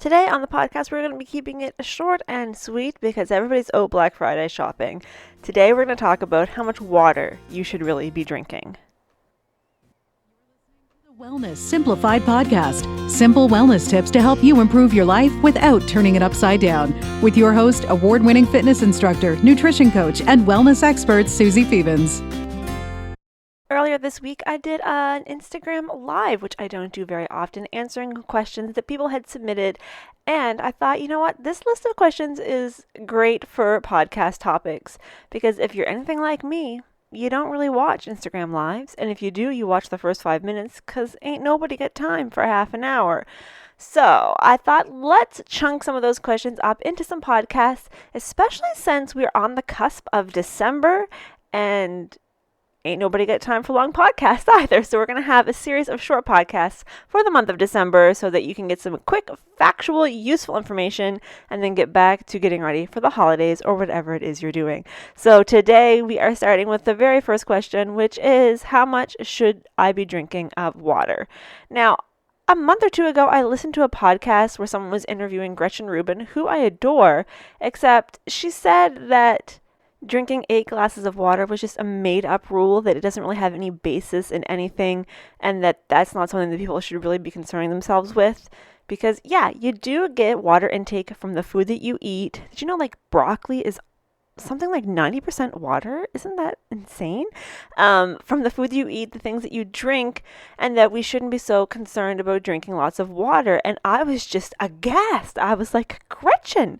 Today on the podcast, we're going to be keeping it short and sweet because everybody's Black Friday shopping. Today, we're going to talk about how much water you should really be drinking. The Wellness Simplified Podcast. Simple wellness tips to help you improve your life without turning it upside down. With your host, award-winning fitness instructor, nutrition coach, and wellness expert, Susie Phoebens. Earlier this week, I did an Instagram Live, which I don't do very often, answering questions that people had submitted. And I thought, you know what? This list of questions is great for podcast topics. Because if you're anything like me, you don't really watch Instagram Lives. And if you do, you watch the first 5 minutes because ain't nobody got time for half an hour. So I thought, let's chunk some of those questions up into some podcasts, especially since we're on the cusp of December and ain't nobody got time for long podcasts either. So we're going to have a series of short podcasts for the month of December so that you can get some quick, factual, useful information and then get back to getting ready for the holidays or whatever it is you're doing. So today we are starting with the very first question, which is how much should I be drinking of water? Now, a month or two ago, I listened to a podcast where someone was interviewing Gretchen Rubin, who I adore, except she said that drinking 8 glasses of water was just a made-up rule, that it doesn't really have any basis in anything, and that's not something that people should really be concerning themselves with. Because, yeah, you do get water intake from the food that you eat. Did you know, broccoli is something like 90% water? Isn't that insane? From the food that you eat, the things that you drink, and that we shouldn't be so concerned about drinking lots of water. And I was just aghast. I was like, Gretchen,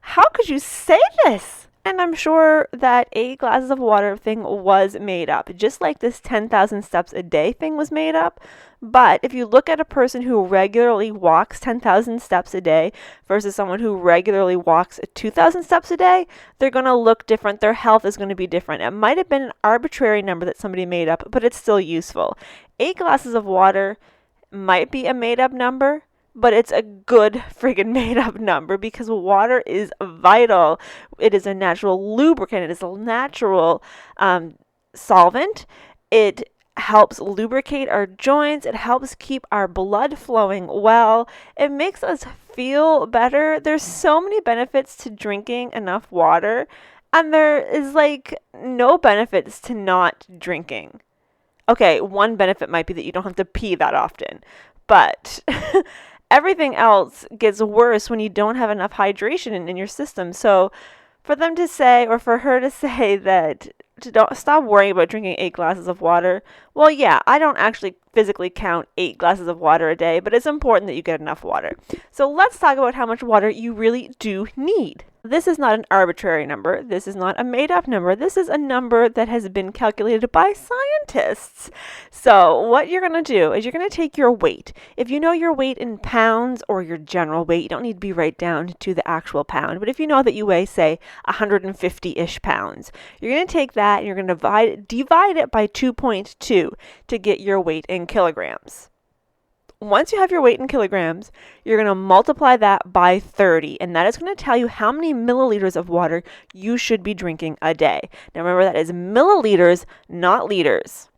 how could you say this? And I'm sure that 8 glasses of water thing was made up, just like this 10,000 steps a day thing was made up. But if you look at a person who regularly walks 10,000 steps a day versus someone who regularly walks 2,000 steps a day, they're going to look different. Their health is going to be different. It might have been an arbitrary number that somebody made up, but it's still useful. 8 glasses of water might be a made up number, but it's a good friggin' made-up number because water is vital. It is a natural lubricant. It is a natural solvent. It helps lubricate our joints. It helps keep our blood flowing well. It makes us feel better. There's so many benefits to drinking enough water, and there is no benefits to not drinking. Okay, one benefit might be that you don't have to pee that often, but everything else gets worse when you don't have enough hydration in your system. So for them to say, or for her to say that don't stop worrying about drinking 8 glasses of water, well, yeah, I don't actually physically count 8 glasses of water a day, but it's important that you get enough water. So let's talk about how much water you really do need. This is not an arbitrary number. This is not a made-up number. This is a number that has been calculated by scientists. So what you're going to do is you're going to take your weight. If you know your weight in pounds or your general weight, you don't need to be right down to the actual pound. But if you know that you weigh, say, 150-ish pounds, you're going to take that and you're going to divide it by 2.2 to get your weight in kilograms. Once you have your weight in kilograms, you're going to multiply that by 30, and that is going to tell you how many milliliters of water you should be drinking a day. Now remember, that is milliliters, not liters.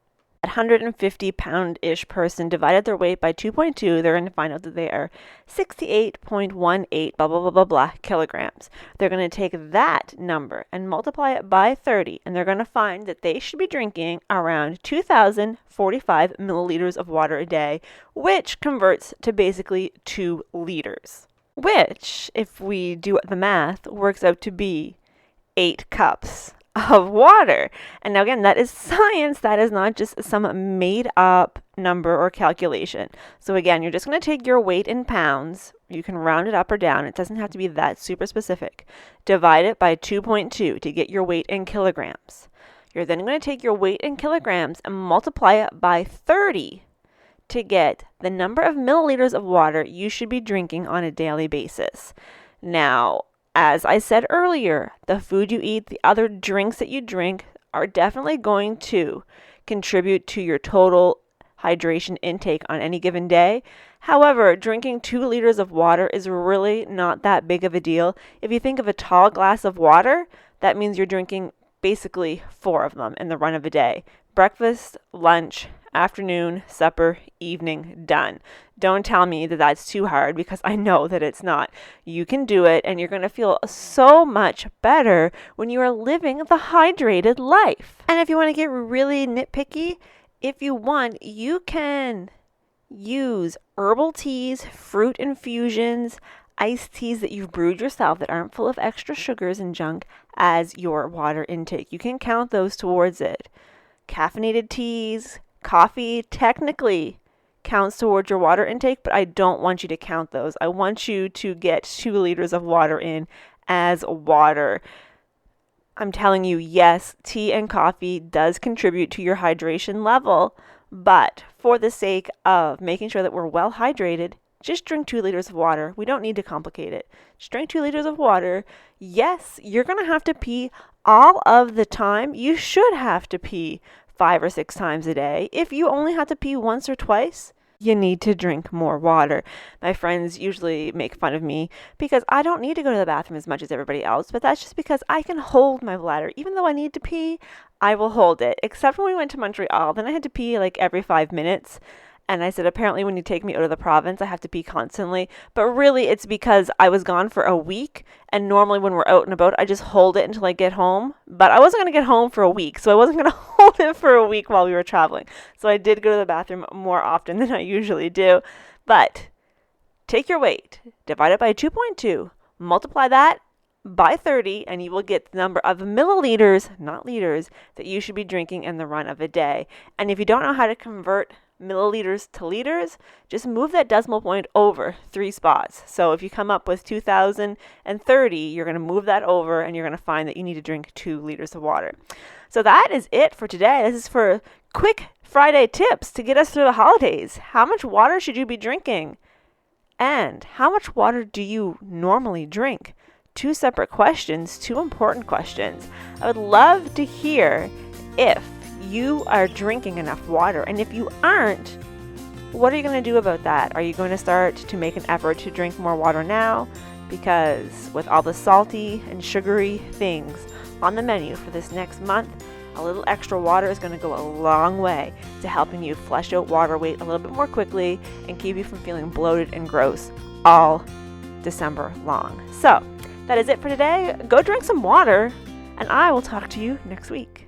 A 150-pound-ish person divided their weight by 2.2, they're going to find out that they are 68.18 blah, blah, blah, blah, blah kilograms. They're going to take that number and multiply it by 30, and they're going to find that they should be drinking around 2,045 milliliters of water a day, which converts to basically 2 liters, which, if we do the math, works out to be 8 cups of water. And now again, that is science. That is not just some made up number or calculation. So again, you're just going to take your weight in pounds. You can round it up or down. It doesn't have to be that super specific. Divide it by 2.2 to get your weight in kilograms. You're then going to take your weight in kilograms and multiply it by 30 to get the number of milliliters of water you should be drinking on a daily basis. Now, as I said earlier, the food you eat, the other drinks that you drink are definitely going to contribute to your total hydration intake on any given day. However, drinking 2 liters of water is really not that big of a deal. If you think of a tall glass of water, that means you're drinking basically 4 of them in the run of a day. Breakfast, lunch, afternoon, supper, evening, done. Don't tell me that that's too hard, because I know that it's not. You can do it, and you're going to feel so much better when you are living the hydrated life. And if you want to get really nitpicky, if you want, you can use herbal teas, fruit infusions, iced teas that you've brewed yourself that aren't full of extra sugars and junk as your water intake. You can count those towards it. Caffeinated teas, coffee technically counts towards your water intake, but I don't want you to count those. I want you to get 2 liters of water in as water. I'm telling you, yes, tea and coffee does contribute to your hydration level, but for the sake of making sure that we're well hydrated, just drink 2 liters of water. We don't need to complicate it. Just drink 2 liters of water. Yes, you're going to have to pee all of the time. You should have to pee 5 or 6 times a day. If you only have to pee once or twice, you need to drink more water. My friends usually make fun of me because I don't need to go to the bathroom as much as everybody else, but that's just because I can hold my bladder. Even though I need to pee, I will hold it. Except when we went to Montreal, then I had to pee like every 5 minutes. And I said, apparently when you take me out of the province, I have to pee constantly. But really, it's because I was gone for a week. And normally when we're out and about, I just hold it until I get home. But I wasn't going to get home for a week. So I wasn't going to hold it for a week while we were traveling. So I did go to the bathroom more often than I usually do. But take your weight, divide it by 2.2, multiply that by 30, and you will get the number of milliliters, not liters, that you should be drinking in the run of a day. And if you don't know how to convert milliliters to liters, just move that decimal point over 3 spots. So if you come up with 2030, you're going to move that over, and you're going to find that you need to drink 2 liters of water. So that is it for today. This is for quick Friday tips to get us through the holidays. How much water should you be drinking? And how much water do you normally drink? 2 separate questions, 2 important questions. I would love to hear if you are drinking enough water. And if you aren't, what are you going to do about that? Are you going to start to make an effort to drink more water now? Because with all the salty and sugary things on the menu for this next month, a little extra water is going to go a long way to helping you flush out water weight a little bit more quickly and keep you from feeling bloated and gross all December long. So that is it for today. Go drink some water, and I will talk to you next week.